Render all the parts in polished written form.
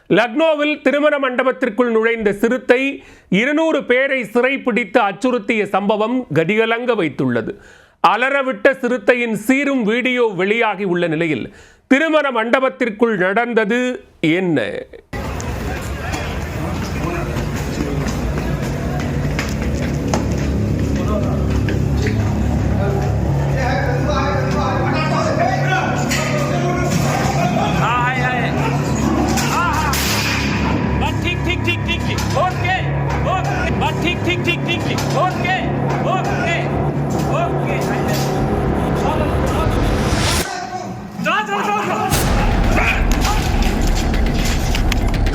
லக்னோவில் திருமண மண்டபத்திற்குள் நுழைந்த சிறுத்தை 200 பேரை சிறைப்பிடித்து அச்சுறுத்திய சம்பவம் கதிகலங்க வைத்துள்ளது. அலறவிட்ட சிறுத்தையின் சீரும் வீடியோ வெளியாகி உள்ள நிலையில் திருமண மண்டபத்திற்குள் நடந்தது என்ன?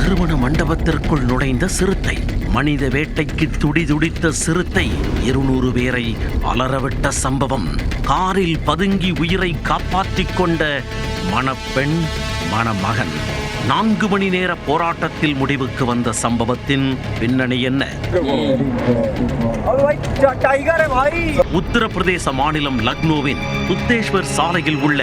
திருமண மண்டபத்திற்குள் நுழைந்த சிறுத்தை, மனித வேட்டைக்கு துடிதுடித்த சிறுத்தை 200 பேரை அலறவிட்ட சம்பவம். காரில் பதுங்கி உயிரை காப்பாற்றிக் கொண்ட மணப்பெண் மணமகன். 4 மணி நேர போராட்டத்தில் முடிவுக்கு வந்த சம்பவத்தின் பின்னணி என்ன? உத்தரப்பிரதேச மாநிலம் லக்னோவின் புத்தேஸ்வர் சாலையில் உள்ள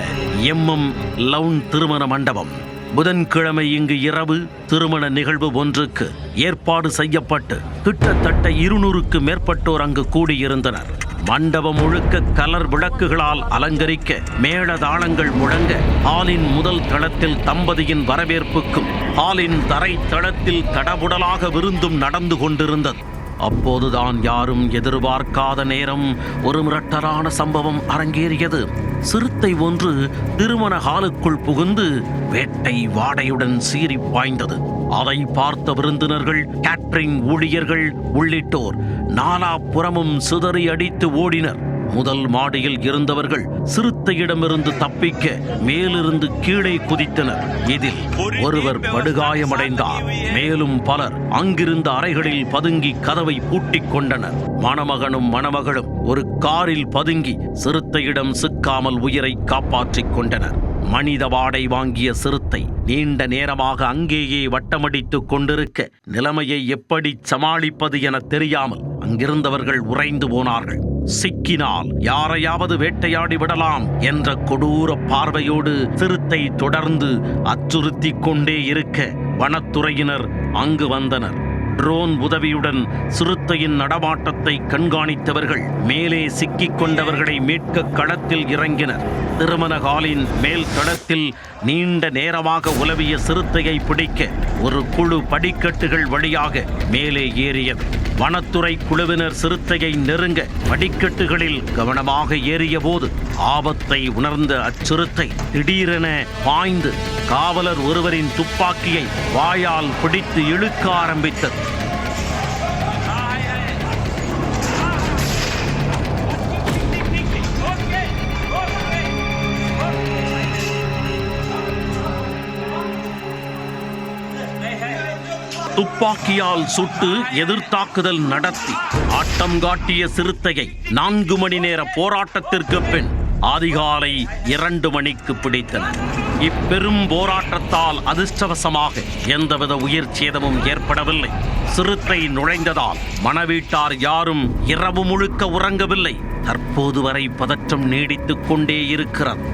MM லவுன் திருமண மண்டபம். புதன்கிழமை இங்கு இரவு திருமண நிகழ்வு ஒன்றுக்கு ஏற்பாடு செய்யப்பட்டு கிட்டத்தட்ட 200க்கு மேற்பட்டோர் அங்கு கூடியிருந்தனர். மண்டபம் முழுக்க கலர் விளக்குகளால் அலங்கரிக்க, மேளதாளங்கள் முழங்க, ஹாலின் முதல் தளத்தில் தம்பதியின் வரவேற்புக்கும் ஹாலின் தரை தளத்தில் தடபுடலாக விருந்தும் நடந்து கொண்டிருந்தது. அப்போதுதான் யாரும் எதிர்பார்க்காத நேரம் ஒரு மிரட்டலான சம்பவம் அரங்கேறியது. சிறுத்தை ஒன்று திருமண ஹாலுக்குள் புகுந்து வேட்டை வாடையுடன் சீறி பாய்ந்தது. அதை பார்த்த விருந்தினர்கள், கேட்டரிங் ஊழியர்கள் உள்ளிட்டோர் நாலாபுறமும் சிதறி அடித்து ஓடினர். முதல் மாடியில் இருந்தவர்கள் சிறுத்தையிடமிருந்து தப்பிக்க மேலிருந்து கீழே குதித்தனர். இதில் ஒருவர் படுகாயமடைந்தார். மேலும் பலர் அங்கிருந்த அறைகளில் பதுங்கி கதவை பூட்டிக் கொண்டனர். மணமகனும் மணமகளும் ஒரு காரில் பதுங்கி சிறுத்தையிடம் சிக்காமல் உயிரை காப்பாற்றிக் கொண்டனர். மனித வாடை வாங்கிய சிறுத்தை நீண்ட நேரமாக அங்கேயே வட்டமடித்துக் கொண்டிருக்க, நிலைமையை எப்படி சமாளிப்பது என தெரியாமல் அங்கிருந்தவர்கள் உறைந்து போனார்கள். சிக்கினால் யாரையாவது வேட்டையாடி விடலாம் என்ற கொடூர பார்வையோடு சிறுத்தை தொடர்ந்து அச்சுறுத்தி கொண்டே இருக்க, வனத்துறையினர் அங்கு வந்தனர். ட்ரோன் உதவியுடன் சிறுத்தையின் நடமாட்டத்தை கண்காணித்தவர்கள் மேலே சிக்கிக் கொண்டவர்களை மீட்க களத்தில் இறங்கினர். திருமண ஹாலின் மேல் தளத்தில் நீண்ட நேரமாக உலவிய சிறுத்தையை பிடிக்க ஒரு குழு படிக்கட்டுகள் வழியாக மேலே ஏறியது. வனத்துறை குழுவினர் சிறுத்தையை நெருங்க படிக்கட்டுகளில் கவனமாக ஏறிய போது ஆபத்தை உணர்ந்த அச்சிறுத்தை திடீரென பாய்ந்து காவலர் ஒருவரின் துப்பாக்கியை வாயால் பிடித்து இழுக்க ஆரம்பித்தது. துப்பாக்கியால் சுட்டு எதிர்த்தாக்குதல் நடத்தி ஆட்டம் காட்டிய சிறுத்தையை 4 மணி நேர போராட்டத்திற்கு பின் அதிகாலை 2 மணிக்கு பிடித்தனர். இப்பெரும் போராட்டத்தால் அதிர்ஷ்டவசமாக எந்தவித உயிர் சேதமும் ஏற்படவில்லை. சிறுத்தை நுழைந்ததால் மணவீட்டார் யாரும் இரவு முழுக்க உறங்கவில்லை. தற்போது வரை பதற்றம் நீடித்துக் கொண்டே இருக்கிறது.